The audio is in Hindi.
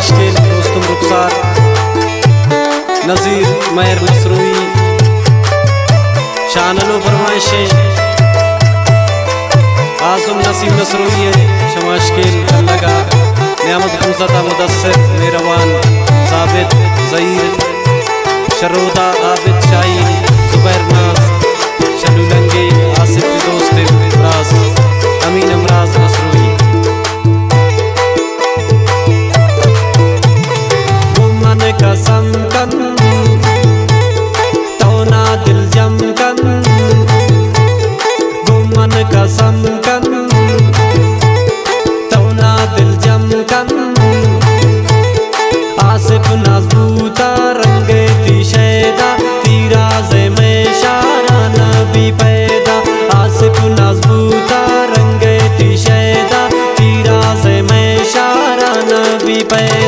शमाशकिल दोस्तुम रुखसार नज़ीर मैर नसरूई शानलो फरमाइशें आज़म नसीम नसरूई शमाशकिल लगा नियामत खुमसता मुदस्सिर मेहरबान साबित ज़हीर शरोदा आबिद शाही जुबैर नाज शलुलंगे आसिफ दोस्त रास अमीन अमराज नसरूई गुमन कसम कन तोना दिल जम कन गुमन कसम कन तोना दिल जम कन आसिफ नाज़बूता रंगे ती शैदा तीरा से में शारा नबी पैदा आसिफ नाज़बूता रंगे ती शैदा तीरा से में शारा नबी पैदा।